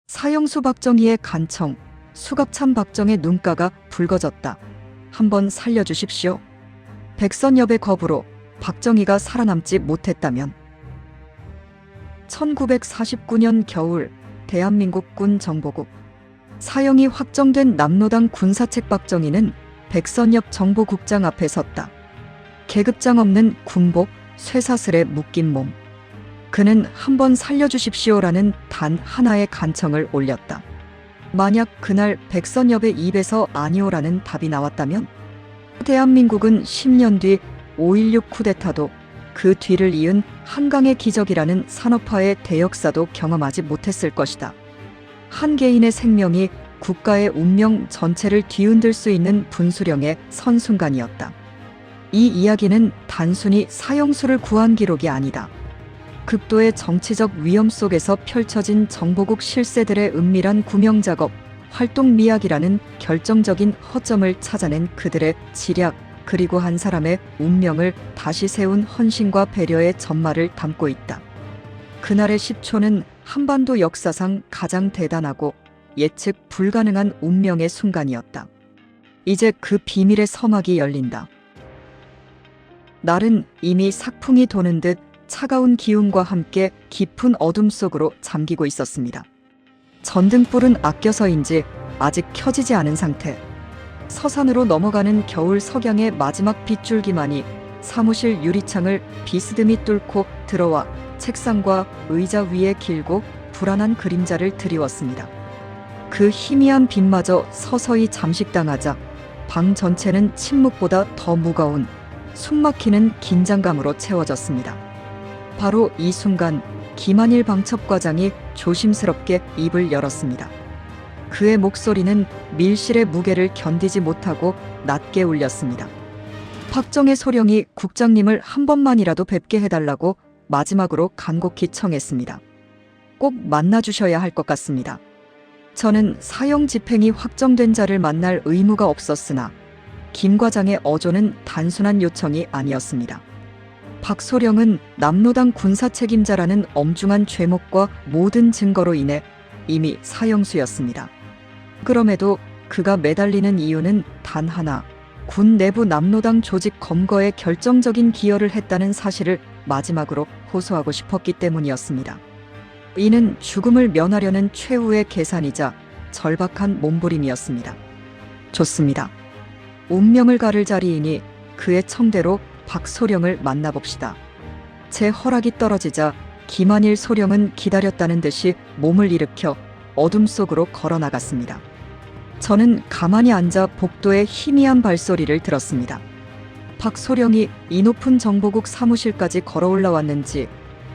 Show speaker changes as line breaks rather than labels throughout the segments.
사형수 박정희의 간청, 수갑찬 박정의 눈가가 붉어졌다. 한번 살려주십시오. 백선엽의 겁으로 박정희가 살아남지 못했다면. 1949년 겨울 대한민국 군 정보국. 사형이 확정된 남로당 군사책 박정희는 백선엽 정보국장 앞에 섰다. 계급장 없는 군복, 쇠사슬에 묶인 몸. 그는 한번 살려주십시오라는 단 하나의 간청을 올렸다. 만약 그날 백선엽의 입에서 아니오라는 답이 나왔다면 대한민국은 10년 뒤 5.16 쿠데타도 그 뒤를 이은 한강의 기적이라는 산업화의 대역사도 경험하지 못했을 것이다. 한 개인의 생명이 국가의 운명 전체를 뒤흔들 수 있는 분수령의 선순간이었다. 이 이야기는 단순히 사형수를 구한 기록이 아니다. 극도의 정치적 위험 속에서 펼쳐진 정보국 실세들의 은밀한 구명작업, 활동 미학이라는 결정적인 허점을 찾아낸 그들의 지략, 그리고 한 사람의 운명을 다시 세운 헌신과 배려의 전말을 담고 있다. 그날의 10초는 한반도 역사상 가장 대단하고 예측 불가능한 운명의 순간이었다. 이제 그 비밀의 서막이 열린다. 날은 이미 삭풍이 도는 듯 차가운 기운과 함께 깊은 어둠 속으로 잠기고 있었습니다. 전등불은 아껴서인지 아직 켜지지 않은 상태. 서산으로 넘어가는 겨울 석양의 마지막 빗줄기만이 사무실 유리창을 비스듬히 뚫고 들어와 책상과 의자 위에 길고 불안한 그림자를 드리웠습니다. 그 희미한 빛마저 서서히 잠식당하자 방 전체는 침묵보다 더 무거운 숨막히는 긴장감으로 채워졌습니다. 바로 이 순간 김한일 방첩과장이 조심스럽게 입을 열었습니다. 그의 목소리는 밀실의 무게를 견디지 못하고 낮게 울렸습니다. 박정희 소령이 국장님을 한 번만이라도 뵙게 해달라고 마지막으로 간곡히 청했습니다. 꼭 만나주셔야 할 것 같습니다. 저는 사형 집행이 확정된 자를 만날 의무가 없었으나 김 과장의 어조는 단순한 요청이 아니었습니다. 박 소령은 남로당 군사 책임자라는 엄중한 죄목과 모든 증거로 인해 이미 사형수였습니다. 그럼에도 그가 매달리는 이유는 단 하나, 군 내부 남로당 조직 검거에 결정적인 기여를 했다는 사실을 마지막으로 호소하고 싶었기 때문이었습니다. 이는 죽음을 면하려는 최후의 계산이자 절박한 몸부림이었습니다. 좋습니다. 운명을 가를 자리이니 그의 청대로 박소령을 만나봅시다. 제 허락이 떨어지자 김한일 소령은 기다렸다는 듯이 몸을 일으켜 어둠 속으로 걸어나갔습니다. 저는 가만히 앉아 복도의 희미한 발소리를 들었습니다. 박소령이 이 높은 정보국 사무실까지 걸어 올라왔는지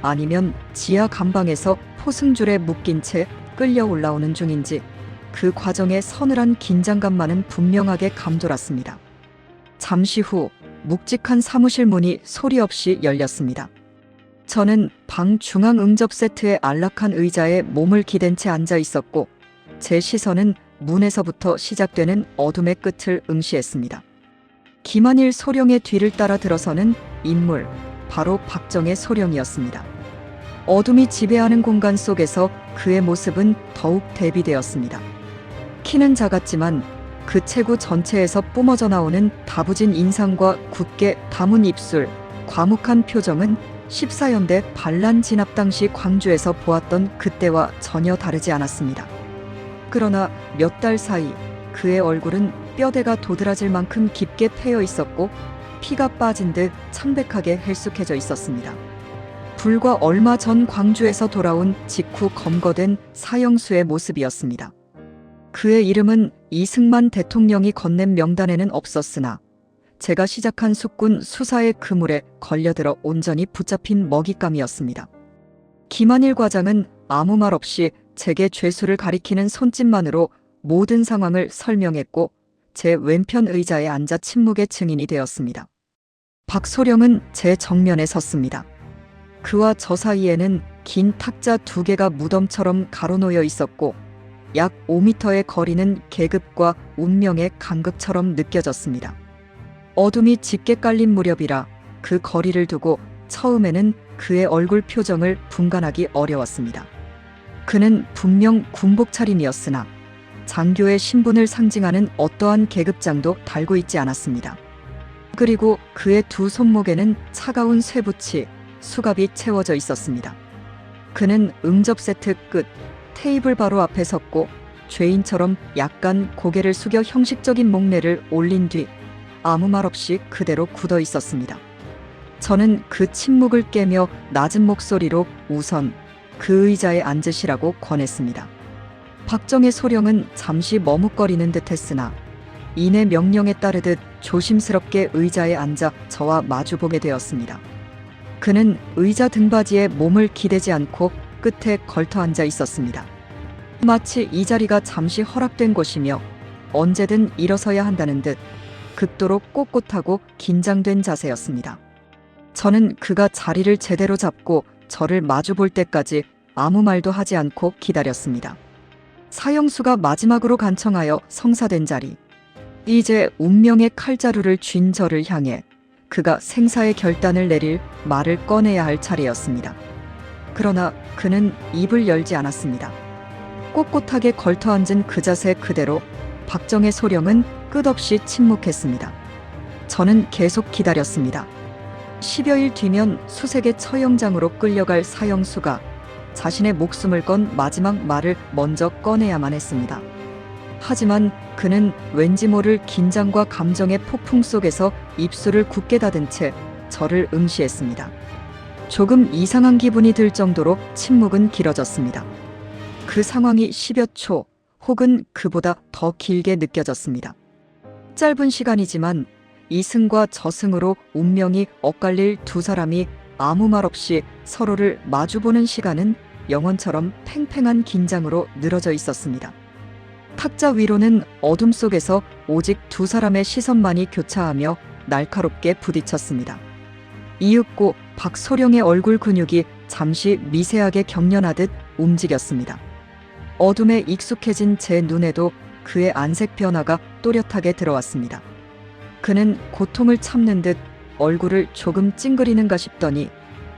아니면 지하 감방에서 포승줄에 묶인 채 끌려 올라오는 중인지 그 과정의 서늘한 긴장감만은 분명하게 감돌았습니다. 잠시 후 묵직한 사무실 문이 소리 없이 열렸습니다. 저는 방 중앙 응접 세트의 안락한 의자에 몸을 기댄 채 앉아 있었고 제 시선은 문에서부터 시작되는 어둠의 끝을 응시했습니다. 김한일 소령의 뒤를 따라 들어서는 인물, 바로 박정희 소령이었습니다. 어둠이 지배하는 공간 속에서 그의 모습은 더욱 대비되었습니다. 키는 작았지만 그 체구 전체에서 뿜어져 나오는 다부진 인상과 굳게 담은 입술, 과묵한 표정은 14연대 반란 진압 당시 광주에서 보았던 그때와 전혀 다르지 않았습니다. 그러나 몇 달 사이 그의 얼굴은 뼈대가 도드라질 만큼 깊게 패여 있었고 피가 빠진 듯 창백하게 헬쑥해져 있었습니다. 불과 얼마 전 광주에서 돌아온 직후 검거된 사형수의 모습이었습니다. 그의 이름은 이승만 대통령이 건넨 명단에는 없었으나 제가 시작한 숙군 수사의 그물에 걸려들어 온전히 붙잡힌 먹잇감이었습니다. 김한일 과장은 아무 말 없이 제게 죄수를 가리키는 손짓만으로 모든 상황을 설명했고 제 왼편 의자에 앉아 침묵의 증인이 되었습니다. 박소령은 제 정면에 섰습니다. 그와 저 사이에는 긴 탁자 2개가 무덤처럼 가로놓여 있었고 약 5m의 거리는 계급과 운명의 간극처럼 느껴졌습니다. 어둠이 짙게 깔린 무렵이라 그 거리를 두고 처음에는 그의 얼굴 표정을 분간하기 어려웠습니다. 그는 분명 군복 차림이었으나 장교의 신분을 상징하는 어떠한 계급장도 달고 있지 않았습니다. 그리고 그의 두 손목에는 차가운 쇠붙이, 수갑이 채워져 있었습니다. 그는 응접 세트 끝 테이블 바로 앞에 섰고 죄인처럼 약간 고개를 숙여 형식적인 목례를 올린 뒤 아무 말 없이 그대로 굳어 있었습니다. 저는 그 침묵을 깨며 낮은 목소리로 우선 그 의자에 앉으시라고 권했습니다. 박정의 소령은 잠시 머뭇거리는 듯 했으나 이내 명령에 따르듯 조심스럽게 의자에 앉아 저와 마주보게 되었습니다. 그는 의자 등받이에 몸을 기대지 않고 끝에 걸터 앉아 있었습니다. 마치 이 자리가 잠시 허락된 곳이며 언제든 일어서야 한다는 듯 극도로 꼿꼿하고 긴장된 자세였습니다. 저는 그가 자리를 제대로 잡고 저를 마주볼 때까지 아무 말도 하지 않고 기다렸습니다. 사형수가 마지막으로 간청하여 성사된 자리. 이제 운명의 칼자루를 쥔 저를 향해 그가 생사의 결단을 내릴 말을 꺼내야 할 차례였습니다. 그러나 그는 입을 열지 않았습니다. 꼿꼿하게 걸터앉은 그 자세 그대로 박정의 소령은 끝없이 침묵했습니다. 저는 계속 기다렸습니다. 10여일 뒤면 수색의 처형장으로 끌려갈 사형수가 자신의 목숨을 건 마지막 말을 먼저 꺼내야만 했습니다. 하지만 그는 왠지 모를 긴장과 감정의 폭풍 속에서 입술을 굳게 닫은 채 저를 응시했습니다. 조금 이상한 기분이 들 정도로 침묵은 길어졌습니다. 그 상황이 10여 초 혹은 그보다 더 길게 느껴졌습니다. 짧은 시간이지만 이승과 저승으로 운명이 엇갈릴 두 사람이 아무 말 없이 서로를 마주보는 시간은 영원처럼 팽팽한 긴장으로 늘어져 있었습니다. 탁자 위로는 어둠 속에서 오직 두 사람의 시선만이 교차하며 날카롭게 부딪혔습니다. 이윽고 박소령의 얼굴 근육이 잠시 미세하게 경련하듯 움직였습니다. 어둠에 익숙해진 제 눈에도 그의 안색 변화가 또렷하게 들어왔습니다. 그는 고통을 참는 듯 얼굴을 조금 찡그리는가 싶더니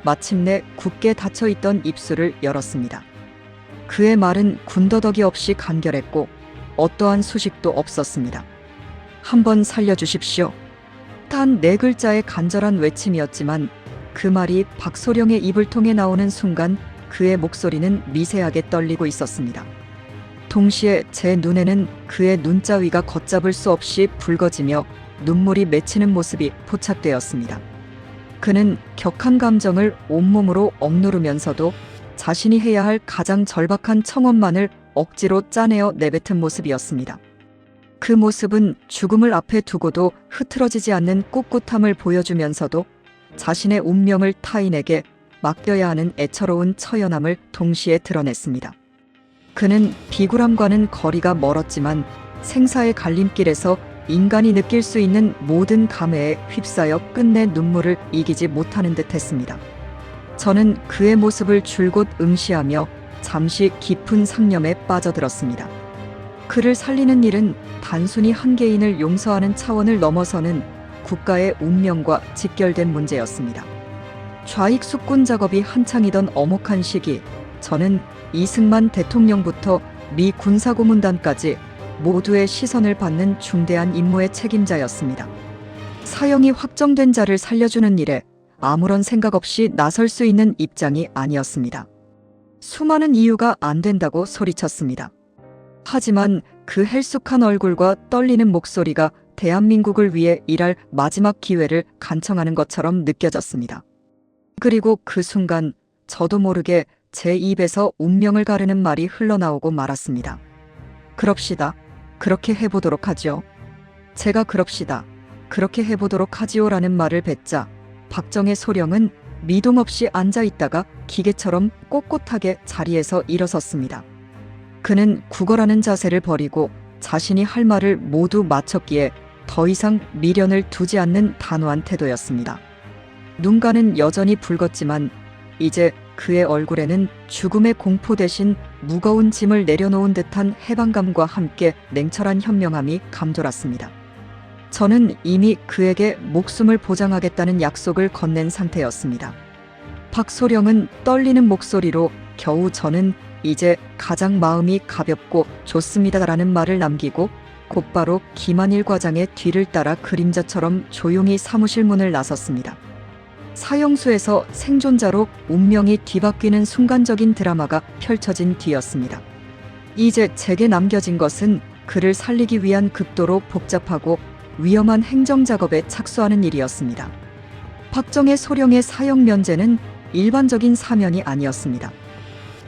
마침내 굳게 닫혀있던 입술을 열었습니다. 그의 말은 군더더기 없이 간결했고 어떠한 수식도 없었습니다. 한번 살려주십시오. 단 4글자의 간절한 외침이었지만 그 말이 박소령의 입을 통해 나오는 순간 그의 목소리는 미세하게 떨리고 있었습니다. 동시에 제 눈에는 그의 눈자 위가 걷잡을 수 없이 붉어지며 눈물이 맺히는 모습이 포착되었습니다. 그는 격한 감정을 온몸으로 억누르면서도 자신이 해야 할 가장 절박한 청원만을 억지로 짜내어 내뱉은 모습이었습니다. 그 모습은 죽음을 앞에 두고도 흐트러지지 않는 꿋꿋함을 보여주면서도 자신의 운명을 타인에게 맡겨야 하는 애처로운 처연함을 동시에 드러냈습니다. 그는 비굴함과는 거리가 멀었지만 생사의 갈림길에서 인간이 느낄 수 있는 모든 감회에 휩싸여 끝내 눈물을 이기지 못하는 듯 했습니다. 저는 그의 모습을 줄곧 응시하며 잠시 깊은 상념에 빠져들었습니다. 그를 살리는 일은 단순히 한 개인을 용서하는 차원을 넘어서는 국가의 운명과 직결된 문제였습니다. 좌익 숙군 작업이 한창이던 엄혹한 시기, 저는 이승만 대통령부터 미 군사고문단까지 모두의 시선을 받는 중대한 임무의 책임자였습니다. 사형이 확정된 자를 살려주는 일에 아무런 생각 없이 나설 수 있는 입장이 아니었습니다. 수많은 이유가 안 된다고 소리쳤습니다. 하지만 그 헬쑥한 얼굴과 떨리는 목소리가 대한민국을 위해 일할 마지막 기회를 간청하는 것처럼 느껴졌습니다. 그리고 그 순간 저도 모르게 제 입에서 운명을 가르는 말이 흘러나오고 말았습니다. 그럽시다. 그렇게 해보도록 하지요. 제가 그럽시다. 그렇게 해보도록 하지요라는 말을 뱉자 박정의 소령은 미동 없이 앉아있다가 기계처럼 꼿꼿하게 자리에서 일어섰습니다. 그는 구걸하는 자세를 버리고 자신이 할 말을 모두 마쳤기에 더 이상 미련을 두지 않는 단호한 태도였습니다. 눈가는 여전히 붉었지만 이제 그의 얼굴에는 죽음의 공포 대신 무거운 짐을 내려놓은 듯한 해방감과 함께 냉철한 현명함이 감돌았습니다. 저는 이미 그에게 목숨을 보장하겠다는 약속을 건넨 상태였습니다. 박소령은 떨리는 목소리로 겨우 저는 이제 가장 마음이 가볍고 좋습니다라는 말을 남기고 곧바로 김한일 과장의 뒤를 따라 그림자처럼 조용히 사무실 문을 나섰습니다. 사형수에서 생존자로 운명이 뒤바뀌는 순간적인 드라마가 펼쳐진 뒤였습니다. 이제 제게 남겨진 것은 그를 살리기 위한 극도로 복잡하고 위험한 행정작업에 착수하는 일이었습니다. 박정의 소령의 사형 면제는 일반적인 사면이 아니었습니다.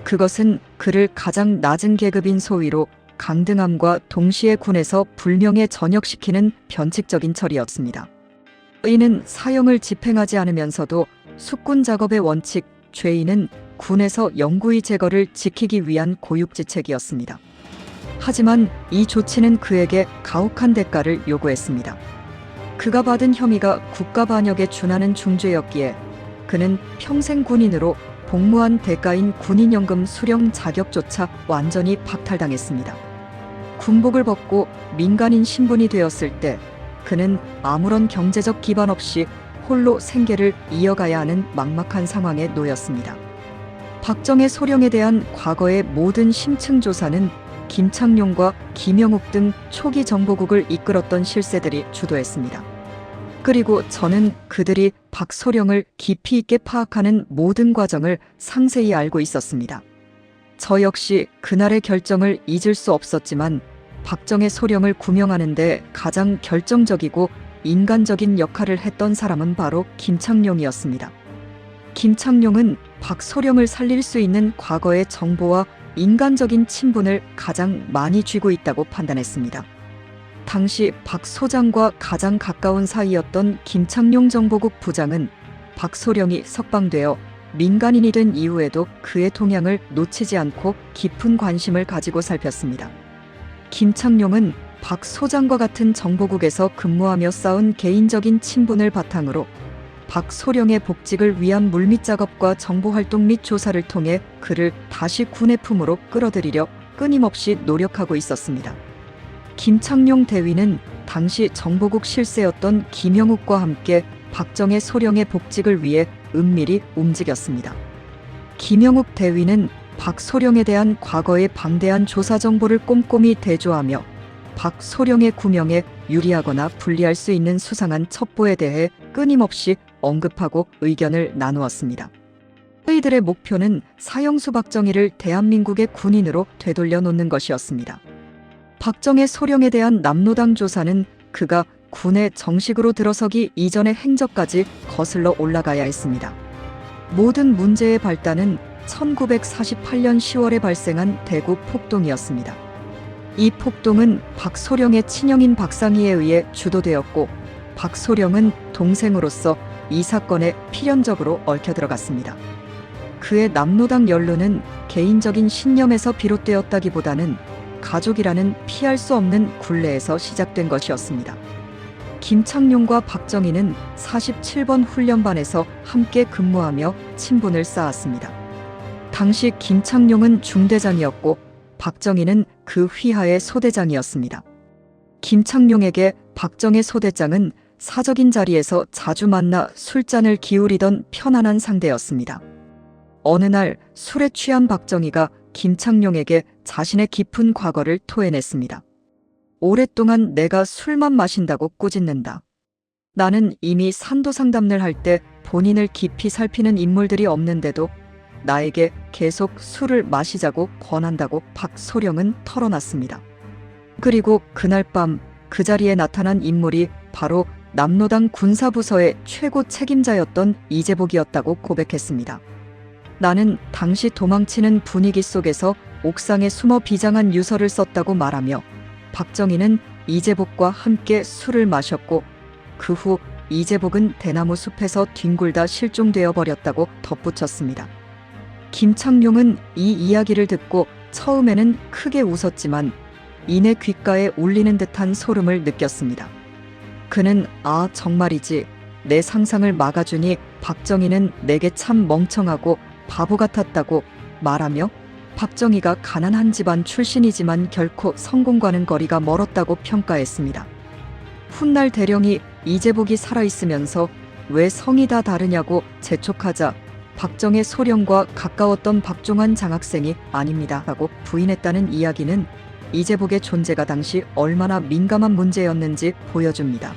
그것은 그를 가장 낮은 계급인 소위로 강등함과 동시에 군에서 불명예 전역시키는 변칙적인 처리였습니다. 이는 사형을 집행하지 않으면서도 숙군 작업의 원칙, 죄인은 군에서 영구히 제거를 지키기 위한 고육지책이었습니다. 하지만 이 조치는 그에게 가혹한 대가를 요구했습니다. 그가 받은 혐의가 국가반역에 준하는 중죄였기에 그는 평생 군인으로 복무한 대가인 군인연금 수령 자격조차 완전히 박탈당했습니다. 군복을 벗고 민간인 신분이 되었을 때 그는 아무런 경제적 기반 없이 홀로 생계를 이어가야 하는 막막한 상황에 놓였습니다. 박정의 소령에 대한 과거의 모든 심층 조사는 김창룡과 김영욱 등 초기 정보국을 이끌었던 실세들이 주도했습니다. 그리고 저는 그들이 박소령을 깊이 있게 파악하는 모든 과정을 상세히 알고 있었습니다. 저 역시 그날의 결정을 잊을 수 없었지만 박정의 소령을 구명하는 데 가장 결정적이고 인간적인 역할을 했던 사람은 바로 김창룡이었습니다. 김창룡은 박소령을 살릴 수 있는 과거의 정보와 인간적인 친분을 가장 많이 쥐고 있다고 판단했습니다. 당시 박 소장과 가장 가까운 사이였던 김창룡 정보국 부장은 박소령이 석방되어 민간인이 된 이후에도 그의 동향을 놓치지 않고 깊은 관심을 가지고 살폈습니다. 김창룡은 박 소장과 같은 정보국에서 근무하며 쌓은 개인적인 친분을 바탕으로 박 소령의 복직을 위한 물밑 작업과 정보활동 및 조사를 통해 그를 다시 군의 품으로 끌어들이려 끊임없이 노력하고 있었습니다. 김창룡 대위는 당시 정보국 실세였던 김영욱과 함께 박정의 소령의 복직을 위해 은밀히 움직였습니다. 김영욱 대위는 박소령에 대한 과거의 방대한 조사 정보를 꼼꼼히 대조하며 박소령의 구명에 유리하거나 불리할 수 있는 수상한 첩보에 대해 끊임없이 언급하고 의견을 나누었습니다. 그이들의 목표는 사형수 박정희를 대한민국의 군인으로 되돌려 놓는 것이었습니다. 박정의 소령에 대한 남로당 조사는 그가 군에 정식으로 들어서기 이전의 행적까지 거슬러 올라가야 했습니다. 모든 문제의 발단은 1948년 10월에 발생한 대구 폭동이었습니다. 이 폭동은 박소령의 친형인 박상희에 의해 주도되었고 박소령은 동생으로서 이 사건에 필연적으로 얽혀들어갔습니다. 그의 남로당 연루는 개인적인 신념에서 비롯되었다기보다는 가족이라는 피할 수 없는 굴레에서 시작된 것이었습니다. 김창룡과 박정희는 47번 훈련반에서 함께 근무하며 친분을 쌓았습니다. 당시 김창룡은 중대장이었고 박정희는 그 휘하의 소대장이었습니다. 김창룡에게 박정희 소대장은 사적인 자리에서 자주 만나 술잔을 기울이던 편안한 상대였습니다. 어느 날 술에 취한 박정희가 김창룡에게 자신의 깊은 과거를 토해냈습니다. 오랫동안 내가 술만 마신다고 꾸짖는다. 나는 이미 산도상담을 할 때 본인을 깊이 살피는 인물들이 없는데도 나에게 계속 술을 마시자고 권한다고 박소령은 털어놨습니다. 그리고 그날 밤 그 자리에 나타난 인물이 바로 남로당 군사부서의 최고 책임자였던 이재복이었다고 고백했습니다. 나는 당시 도망치는 분위기 속에서 옥상에 숨어 비장한 유서를 썼다고 말하며 박정희는 이재복과 함께 술을 마셨고 그 후 이재복은 대나무 숲에서 뒹굴다 실종되어 버렸다고 덧붙였습니다. 김창룡은 이 이야기를 듣고 처음에는 크게 웃었지만 이내 귓가에 울리는 듯한 소름을 느꼈습니다. 그는 아 정말이지 내 상상을 막아주니 박정희는 내게 참 멍청하고 바보 같았다고 말하며 박정희가 가난한 집안 출신이지만 결코 성공과는 거리가 멀었다고 평가했습니다. 훗날 대령이 이재복이 살아있으면서 왜 성이 다 다르냐고 재촉하자 박정의 소령과 가까웠던 박종환 장학생이 아닙니다 라고 부인했다는 이야기는 이재복의 존재가 당시 얼마나 민감한 문제였는지 보여줍니다.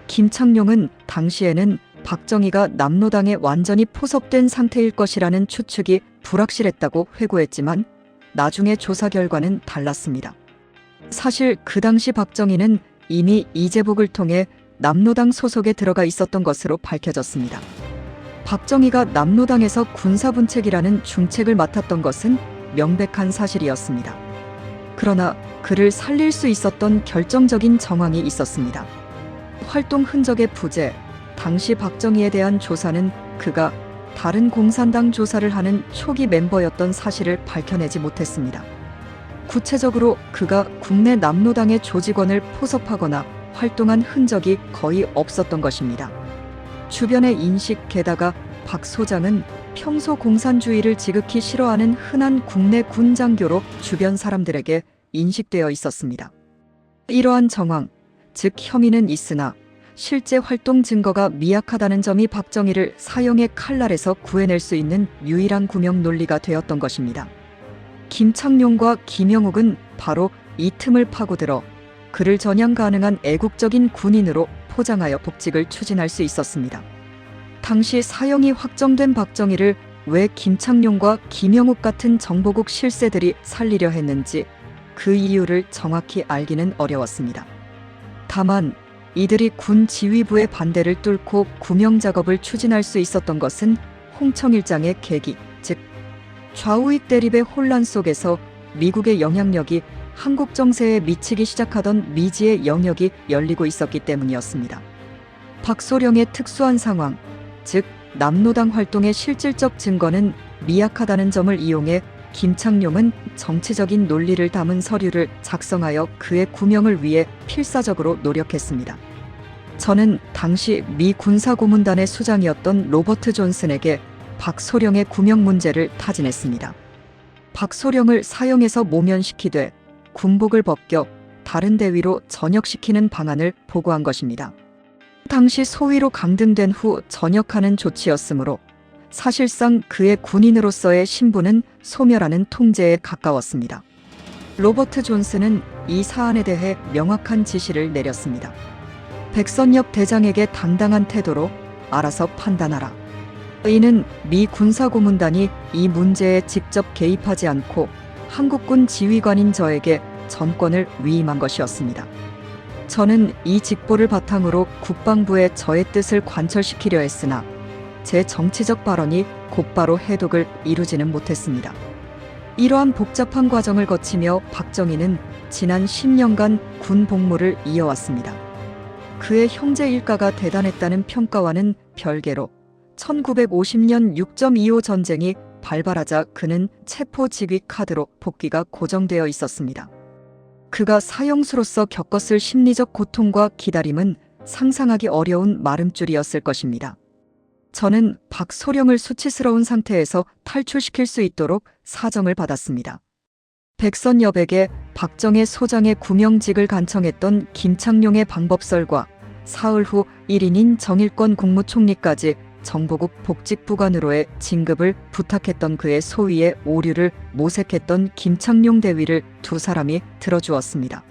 김창룡은 당시에는 박정희가 남로당에 완전히 포섭된 상태일 것이라는 추측이 불확실했다고 회고했지만 나중에 조사 결과는 달랐습니다. 사실 그 당시 박정희는 이미 이재복을 통해 남로당 소속에 들어가 있었던 것으로 밝혀졌습니다. 박정희가 남로당에서 군사분책이라는 중책을 맡았던 것은 명백한 사실이었습니다. 그러나 그를 살릴 수 있었던 결정적인 정황이 있었습니다. 활동 흔적의 부재, 당시 박정희에 대한 조사는 그가 다른 공산당 조사를 하는 초기 멤버였던 사실을 밝혀내지 못했습니다. 구체적으로 그가 국내 남로당의 조직원을 포섭하거나 활동한 흔적이 거의 없었던 것입니다. 주변의 인식 게다가 박 소장은 평소 공산주의를 지극히 싫어하는 흔한 국내 군 장교로 주변 사람들에게 인식되어 있었습니다. 이러한 정황, 즉 혐의는 있으나 실제 활동 증거가 미약하다는 점이 박정희를 사형의 칼날에서 구해낼 수 있는 유일한 구명 논리가 되었던 것입니다. 김창룡과 김영욱은 바로 이 틈을 파고들어 그를 전향 가능한 애국적인 군인으로 포장하여 복직을 추진할 수 있었습니다. 당시 사형이 확정된 박정희를 왜 김창룡과 김영욱 같은 정보국 실세들이 살리려 했는지 그 이유를 정확히 알기는 어려웠습니다. 다만 이들이 군 지휘부의 반대를 뚫고 구명 작업을 추진할 수 있었던 것은 홍청일장의 계기, 즉 좌우익 대립의 혼란 속에서 미국의 영향력이 한국 정세에 미치기 시작하던 미지의 영역이 열리고 있었기 때문이었습니다. 박소령의 특수한 상황, 즉 남로당 활동의 실질적 증거는 미약하다는 점을 이용해 김창룡은 정치적인 논리를 담은 서류를 작성하여 그의 구명을 위해 필사적으로 노력했습니다. 저는 당시 미 군사고문단의 수장이었던 로버트 존슨에게 박소령의 구명 문제를 타진했습니다. 박소령을 사형에서 모면시키되 군복을 벗겨 다른 대위로 전역시키는 방안을 보고한 것입니다. 당시 소위로 강등된 후 전역하는 조치였으므로 사실상 그의 군인으로서의 신분은 소멸하는 통제에 가까웠습니다. 로버트 존슨은 이 사안에 대해 명확한 지시를 내렸습니다. 백선엽 대장에게 당당한 태도로 알아서 판단하라. 이는 미 군사고문단이 이 문제에 직접 개입하지 않고 한국군 지휘관인 저에게 전권을 위임한 것이었습니다. 저는 이 직보를 바탕으로 국방부에 저의 뜻을 관철시키려 했으나 제 정치적 발언이 곧바로 해독을 이루지는 못했습니다. 이러한 복잡한 과정을 거치며 박정희는 지난 10년간 군 복무를 이어왔습니다. 그의 형제 일가가 대단했다는 평가와는 별개로 1950년 6.25 전쟁이 발발하자 그는 체포 직위 카드로 복귀가 고정되어 있었습니다. 그가 사형수로서 겪었을 심리적 고통과 기다림은 상상하기 어려운 마름줄이었을 것입니다. 저는 박소령을 수치스러운 상태에서 탈출시킬 수 있도록 사정을 받았습니다. 백선엽에게 박정희 소장의 구명직을 간청했던 김창룡의 방법설과 사흘 후 1인인 정일권 국무총리까지 정보국 복직부관으로의 진급을 부탁했던 그의 소위의 오류를 모색했던 김창룡 대위를 두 사람이 들어주었습니다.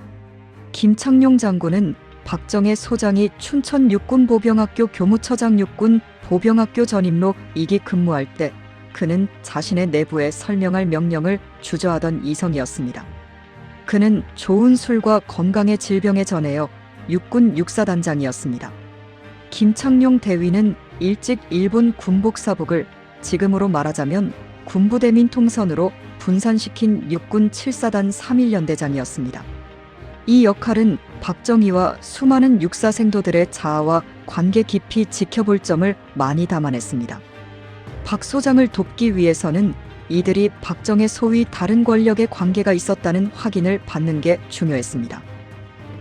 김창룡 장군은 박정희 소장이 춘천 육군보병학교 교무처장 육군 보병학교 전임로 2기 근무할 때 그는 자신의 내부에 설명할 명령을 주저하던 이성이었습니다. 그는 좋은 술과 건강의 질병에 전해여 육군 육사단장이었습니다. 김창룡 대위는 일찍 일본 군복사복을 지금으로 말하자면 군부대민 통선으로 분산시킨 육군 7사단 3.1연대장이었습니다. 이 역할은 박정희와 수많은 육사생도들의 자아와 관계 깊이 지켜볼 점을 많이 담아냈습니다. 박 소장을 돕기 위해서는 이들이 박정희 소위 다른 권력의 관계가 있었다는 확인을 받는 게 중요했습니다.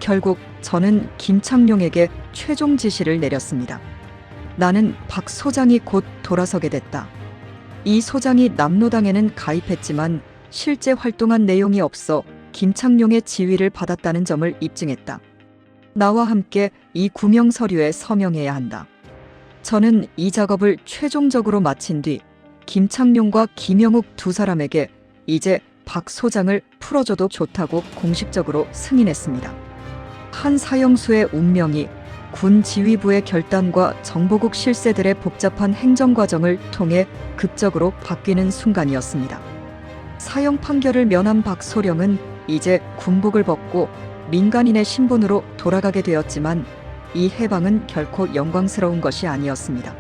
결국 저는 김창룡에게 최종 지시를 내렸습니다. 나는 박 소장이 곧 돌아서게 됐다. 이 소장이 남로당에는 가입했지만 실제 활동한 내용이 없어 김창룡의 지휘를 받았다는 점을 입증했다. 나와 함께 이 구명 서류에 서명해야 한다. 저는 이 작업을 최종적으로 마친 뒤 김창룡과 김영욱 두 사람에게 이제 박 소장을 풀어줘도 좋다고 공식적으로 승인했습니다. 한 사형수의 운명이 군 지휘부의 결단과 정보국 실세들의 복잡한 행정 과정을 통해 급적으로 바뀌는 순간이었습니다. 사형 판결을 면한 박소령은 이제 군복을 벗고 민간인의 신분으로 돌아가게 되었지만 이 해방은 결코 영광스러운 것이 아니었습니다.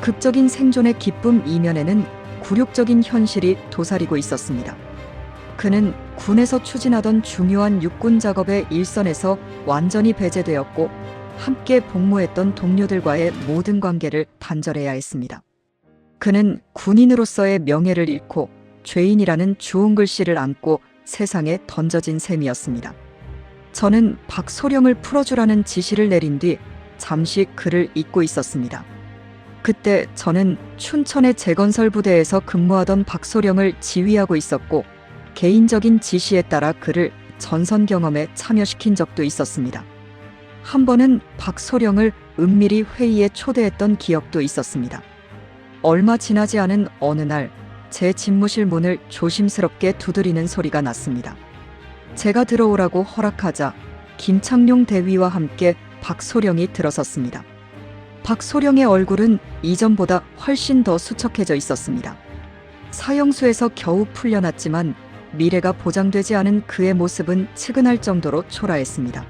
극적인 생존의 기쁨 이면에는 굴욕적인 현실이 도사리고 있었습니다. 그는 군에서 추진하던 중요한 육군 작업의 일선에서 완전히 배제되었고 함께 복무했던 동료들과의 모든 관계를 단절해야 했습니다. 그는 군인으로서의 명예를 잃고 죄인이라는 주홍 글씨를 안고 세상에 던져진 셈이었습니다. 저는 박소령을 풀어주라는 지시를 내린 뒤 잠시 그를 잊고 있었습니다. 그때 저는 춘천의 재건설 부대에서 근무하던 박소령을 지휘하고 있었고 개인적인 지시에 따라 그를 전선 경험에 참여시킨 적도 있었습니다. 한 번은 박소령을 은밀히 회의에 초대했던 기억도 있었습니다. 얼마 지나지 않은 어느 날 제 집무실 문을 조심스럽게 두드리는 소리가 났습니다. 제가 들어오라고 허락하자 김창룡 대위와 함께 박소령이 들어섰습니다. 박소령의 얼굴은 이전보다 훨씬 더 수척해져 있었습니다. 사형수에서 겨우 풀려났지만 미래가 보장되지 않은 그의 모습은 측은할 정도로 초라했습니다.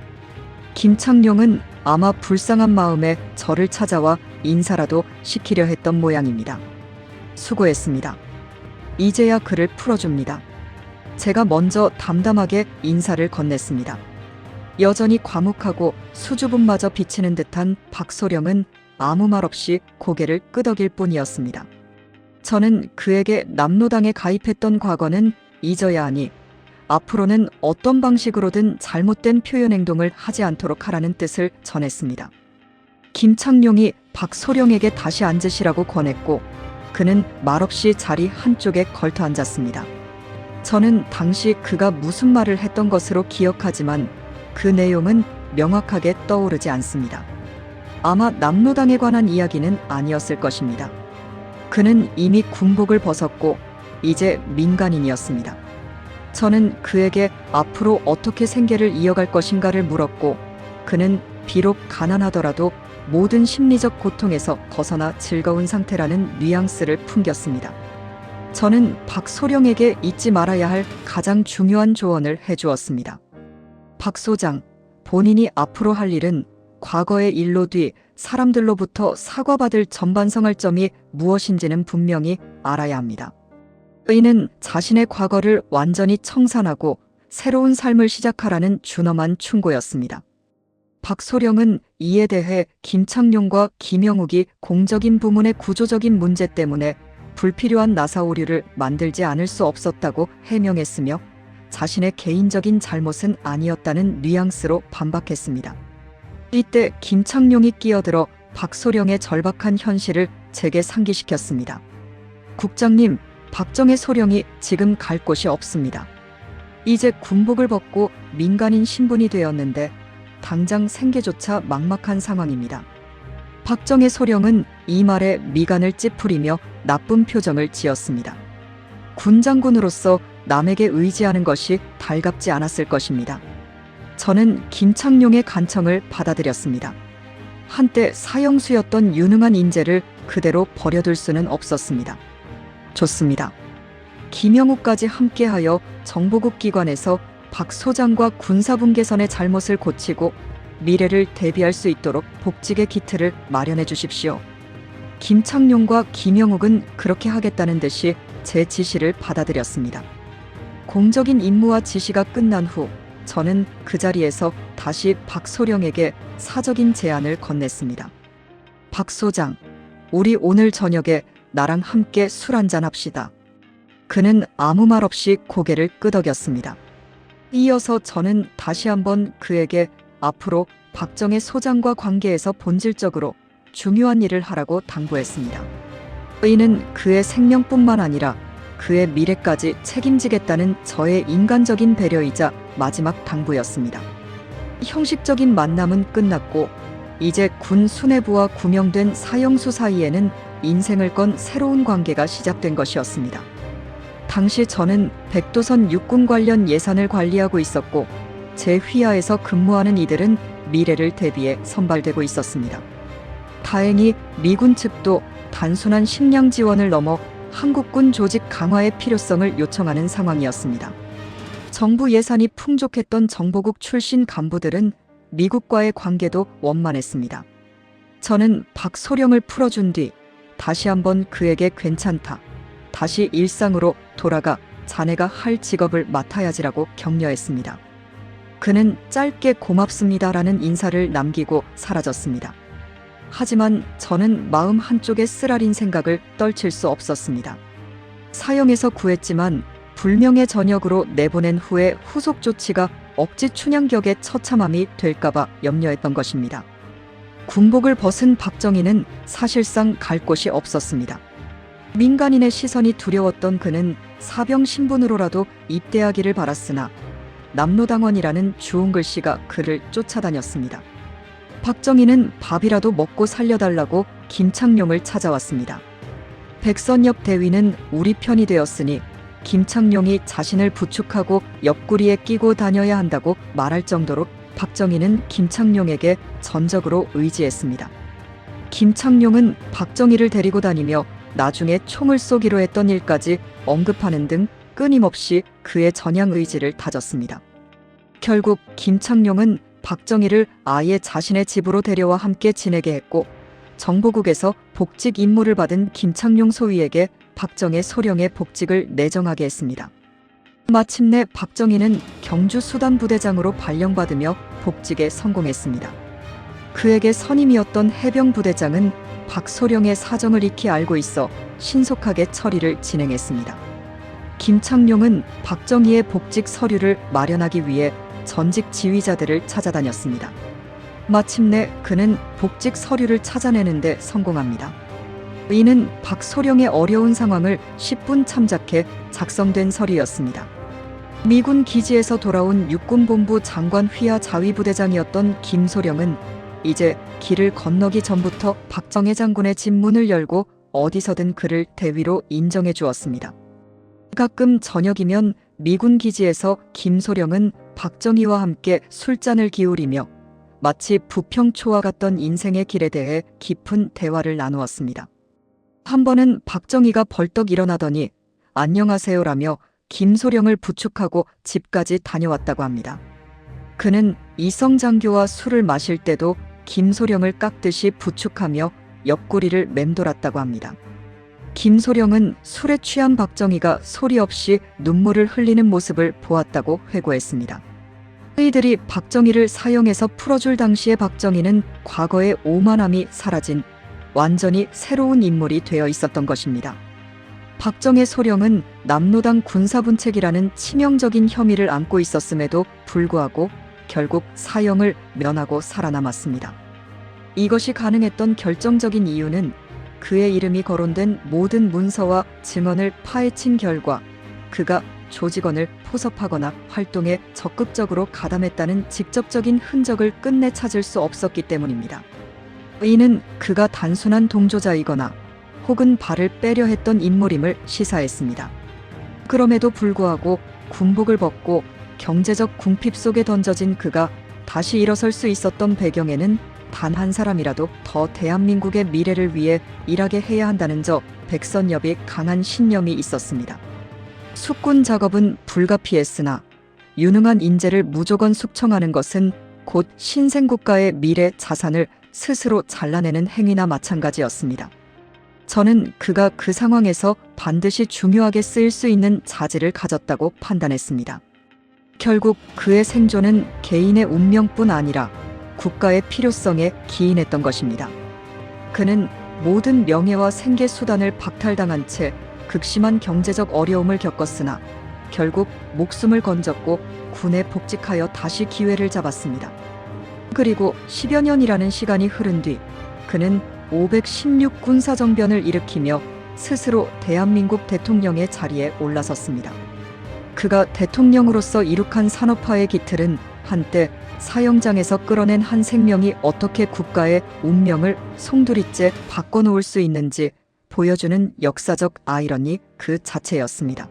김창룡은 아마 불쌍한 마음에 저를 찾아와 인사라도 시키려 했던 모양입니다. 수고했습니다. 이제야 그를 풀어줍니다. 제가 먼저 담담하게 인사를 건넸습니다. 여전히 과묵하고 수줍음마저 비치는 듯한 박소령은 아무 말 없이 고개를 끄덕일 뿐이었습니다. 저는 그에게 남로당에 가입했던 과거는 잊어야 하니 앞으로는 어떤 방식으로든 잘못된 표현 행동을 하지 않도록 하라는 뜻을 전했습니다. 김창룡이 박소령에게 다시 앉으시라고 권했고 그는 말없이 자리 한쪽에 걸터 앉았습니다. 저는 당시 그가 무슨 말을 했던 것으로 기억하지만 그 내용은 명확하게 떠오르지 않습니다. 아마 남로당에 관한 이야기는 아니었을 것입니다. 그는 이미 군복을 벗었고 이제 민간인이었습니다. 저는 그에게 앞으로 어떻게 생계를 이어갈 것인가를 물었고 그는 비록 가난하더라도 모든 심리적 고통에서 벗어나 즐거운 상태라는 뉘앙스를 풍겼습니다. 저는 박소령에게 잊지 말아야 할 가장 중요한 조언을 해주었습니다. 박 소장, 본인이 앞으로 할 일은 과거의 일로 뒤 사람들로부터 사과받을 전반성할 점이 무엇인지는 분명히 알아야 합니다. 이는 자신의 과거를 완전히 청산하고 새로운 삶을 시작하라는 준엄한 충고였습니다. 박소령은 이에 대해 김창룡과 김영욱이 공적인 부문의 구조적인 문제 때문에 불필요한 나사 오류를 만들지 않을 수 없었다고 해명했으며 자신의 개인적인 잘못은 아니었다는 뉘앙스로 반박했습니다. 이때 김창룡이 끼어들어 박소령의 절박한 현실을 제게 상기시켰습니다. 국장님, 박정의 소령이 지금 갈 곳이 없습니다. 이제 군복을 벗고 민간인 신분이 되었는데 당장 생계조차 막막한 상황입니다. 박정의 소령은 이 말에 미간을 찌푸리며 나쁜 표정을 지었습니다. 군 장군으로서 남에게 의지하는 것이 달갑지 않았을 것입니다. 저는 김창룡의 간청을 받아들였습니다. 한때 사형수였던 유능한 인재를 그대로 버려둘 수는 없었습니다. 좋습니다. 김영욱까지 함께하여 정보국 기관에서 박 소장과 군사분계선의 잘못을 고치고 미래를 대비할 수 있도록 복직의 기틀을 마련해 주십시오. 김창룡과 김영욱은 그렇게 하겠다는 듯이 제 지시를 받아들였습니다. 공적인 임무와 지시가 끝난 후 저는 그 자리에서 다시 박소령에게 사적인 제안을 건넸습니다. 박 소장, 우리 오늘 저녁에 나랑 함께 술 한잔 합시다. 그는 아무 말 없이 고개를 끄덕였습니다. 이어서 저는 다시 한번 그에게 앞으로 박정의 소장과 관계에서 본질적으로 중요한 일을 하라고 당부했습니다. 이는 그의 생명뿐만 아니라 그의 미래까지 책임지겠다는 저의 인간적인 배려이자 마지막 당부였습니다. 형식적인 만남은 끝났고 이제 군 수뇌부와 구명된 사형수 사이에는 인생을 건 새로운 관계가 시작된 것이었습니다. 당시 저는 백도선 육군 관련 예산을 관리하고 있었고 제 휘하에서 근무하는 이들은 미래를 대비해 선발되고 있었습니다. 다행히 미군 측도 단순한 식량 지원을 넘어 한국군 조직 강화의 필요성을 요청하는 상황이었습니다. 정부 예산이 풍족했던 정보국 출신 간부들은 미국과의 관계도 원만했습니다. 저는 박소령을 풀어준 뒤 다시 한번 그에게 괜찮다, 다시 일상으로 돌아가 자네가 할 직업을 맡아야지라고 격려했습니다. 그는 짧게 고맙습니다라는 인사를 남기고 사라졌습니다. 하지만 저는 마음 한쪽에 쓰라린 생각을 떨칠 수 없었습니다. 사형에서 구했지만 불명예 전역으로 내보낸 후에 후속 조치가 억지 춘향격의 처참함이 될까봐 염려했던 것입니다. 군복을 벗은 박정희는 사실상 갈 곳이 없었습니다. 민간인의 시선이 두려웠던 그는 사병 신분으로라도 입대하기를 바랐으나 남로당원이라는 주홍 글씨가 그를 쫓아다녔습니다. 박정희는 밥이라도 먹고 살려달라고 김창룡을 찾아왔습니다. 백선엽 대위는 우리 편이 되었으니 김창룡이 자신을 부축하고 옆구리에 끼고 다녀야 한다고 말할 정도로 박정희는 김창룡에게 전적으로 의지했습니다. 김창룡은 박정희를 데리고 다니며 나중에 총을 쏘기로 했던 일까지 언급하는 등 끊임없이 그의 전향 의지를 다졌습니다. 결국 김창룡은 박정희를 아예 자신의 집으로 데려와 함께 지내게 했고 정보국에서 복직 임무를 받은 김창룡 소위에게 박정희 소령의 복직을 내정하게 했습니다. 마침내 박정희는 경주 수단부대장으로 발령받으며 복직에 성공했습니다. 그에게 선임이었던 해병부대장은 박소령의 사정을 익히 알고 있어 신속하게 처리를 진행했습니다. 김창룡은 박정희의 복직 서류를 마련하기 위해 전직 지휘자들을 찾아다녔습니다. 마침내 그는 복직 서류를 찾아내는데 성공합니다. 이는 박소령의 어려운 상황을 10분 참작해 작성된 서류였습니다. 미군 기지에서 돌아온 육군본부 장관 휘하 자위부대장이었던 김소령은 이제 길을 건너기 전부터 박정희 장군의 집 문을 열고 어디서든 그를 대위로 인정해 주었습니다. 가끔 저녁이면 미군 기지에서 김소령은 박정희와 함께 술잔을 기울이며 마치 부평초와 같던 인생의 길에 대해 깊은 대화를 나누었습니다. 한 번은 박정희가 벌떡 일어나더니 안녕하세요라며 김소령을 부축하고 집까지 다녀왔다고 합니다. 그는 이성장교와 술을 마실 때도 김소령을 깎듯이 부축하며 옆구리를 맴돌았다고 합니다. 김소령은 술에 취한 박정희가 소리 없이 눈물을 흘리는 모습을 보았다고 회고했습니다. 저희들이 박정희를 사형에서 풀어줄 당시의 박정희는 과거의 오만함이 사라진 완전히 새로운 인물이 되어 있었던 것입니다. 박정희 소령은 남로당 군사분책이라는 치명적인 혐의를 안고 있었음에도 불구하고 결국 사형을 면하고 살아남았습니다. 이것이 가능했던 결정적인 이유는 그의 이름이 거론된 모든 문서와 증언을 파헤친 결과 그가 조직원을 포섭하거나 활동에 적극적으로 가담했다는 직접적인 흔적을 끝내 찾을 수 없었기 때문입니다. 이는 그가 단순한 동조자이거나 혹은 발을 빼려 했던 인물임을 시사했습니다. 그럼에도 불구하고 군복을 벗고 경제적 궁핍 속에 던져진 그가 다시 일어설 수 있었던 배경에는 단 한 사람이라도 더 대한민국의 미래를 위해 일하게 해야 한다는 저 백선엽이 강한 신념이 있었습니다. 숙군 작업은 불가피했으나 유능한 인재를 무조건 숙청하는 것은 곧 신생국가의 미래 자산을 스스로 잘라내는 행위나 마찬가지였습니다. 저는 그가 그 상황에서 반드시 중요하게 쓰일 수 있는 자질을 가졌다고 판단했습니다. 결국 그의 생존은 개인의 운명뿐 아니라 국가의 필요성에 기인했던 것입니다. 그는 모든 명예와 생계 수단을 박탈당한 채 극심한 경제적 어려움을 겪었으나 결국 목숨을 건졌고 군에 복직하여 다시 기회를 잡았습니다. 그리고 10여 년이라는 시간이 흐른 뒤 그는 516 군사정변을 일으키며 스스로 대한민국 대통령의 자리에 올라섰습니다. 그가 대통령으로서 이룩한 산업화의 기틀은 한때 사형장에서 끌어낸 한 생명이 어떻게 국가의 운명을 송두리째 바꿔놓을 수 있는지 보여주는 역사적 아이러니 그 자체였습니다.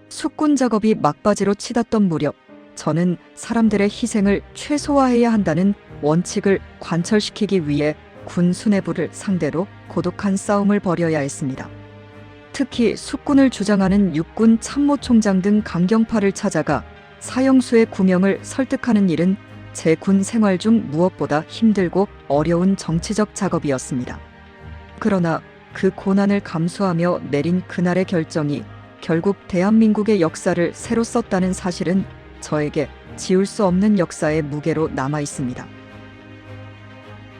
숙군 작업이 막바지로 치닫던 무렵, 저는 사람들의 희생을 최소화해야 한다는 원칙을 관철시키기 위해 군 수뇌부를 상대로 고독한 싸움을 벌여야 했습니다. 특히 숙군을 주장하는 육군 참모총장 등 강경파를 찾아가 사형수의 구명을 설득하는 일은 제 군 생활 중 무엇보다 힘들고 어려운 정치적 작업이었습니다. 그러나 그 고난을 감수하며 내린 그날의 결정이 결국 대한민국의 역사를 새로 썼다는 사실은 저에게 지울 수 없는 역사의 무게로 남아 있습니다.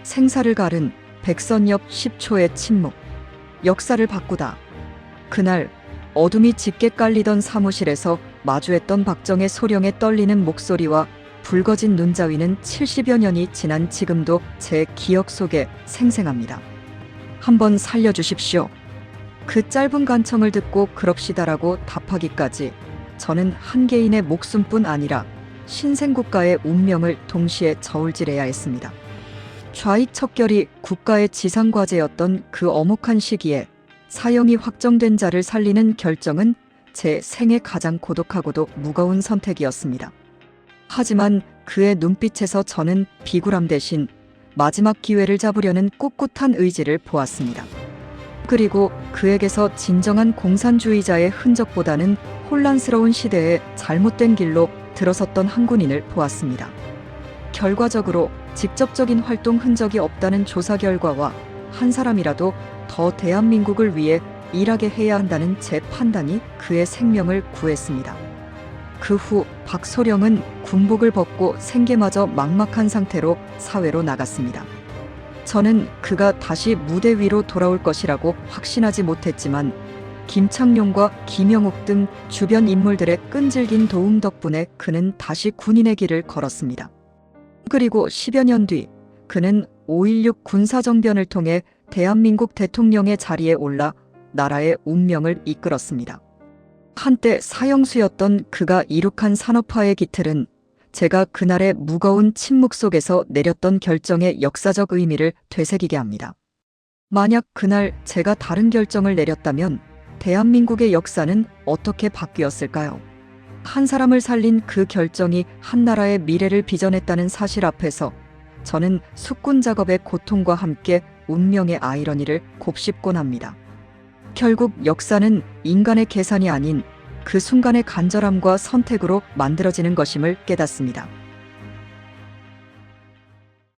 생사를 가른 백선엽 10초의 침묵. 역사를 바꾸다. 그날 어둠이 짙게 깔리던 사무실에서 마주했던 박정의 소령의 떨리는 목소리와 붉어진 눈자위는 70여 년이 지난 지금도 제 기억 속에 생생합니다. 한번 살려주십시오. 그 짧은 간청을 듣고 그럽시다라고 답하기까지 저는 한 개인의 목숨뿐 아니라 신생국가의 운명을 동시에 저울질해야 했습니다. 좌익척결이 국가의 지상과제였던 그 엄혹한 시기에 사형이 확정된 자를 살리는 결정은 제 생애 가장 고독하고도 무거운 선택이었습니다. 하지만 그의 눈빛에서 저는 비굴함 대신 마지막 기회를 잡으려는 꿋꿋한 의지를 보았습니다. 그리고 그에게서 진정한 공산주의자의 흔적보다는 혼란스러운 시대에 잘못된 길로 들어섰던 한 군인을 보았습니다. 결과적으로 직접적인 활동 흔적이 없다는 조사 결과와 한 사람이라도 더 대한민국을 위해 일하게 해야 한다는 제 판단이 그의 생명을 구했습니다. 그 후 박소령은 군복을 벗고 생계마저 막막한 상태로 사회로 나갔습니다. 저는 그가 다시 무대 위로 돌아올 것이라고 확신하지 못했지만 김창룡과 김영욱 등 주변 인물들의 끈질긴 도움 덕분에 그는 다시 군인의 길을 걸었습니다. 그리고 10여 년 뒤 그는 5.16 군사정변을 통해 대한민국 대통령의 자리에 올라 나라의 운명을 이끌었습니다. 한때 사형수였던 그가 이룩한 산업화의 기틀은 제가 그날의 무거운 침묵 속에서 내렸던 결정의 역사적 의미를 되새기게 합니다. 만약 그날 제가 다른 결정을 내렸다면 대한민국의 역사는 어떻게 바뀌었을까요? 한 사람을 살린 그 결정이 한 나라의 미래를 빚어냈다는 사실 앞에서 저는 숙군 작업의 고통과 함께 운명의 아이러니를 곱씹곤 합니다. 결국 역사는 인간의 계산이 아닌 그 순간의 간절함과 선택으로 만들어지는 것임을 깨닫습니다.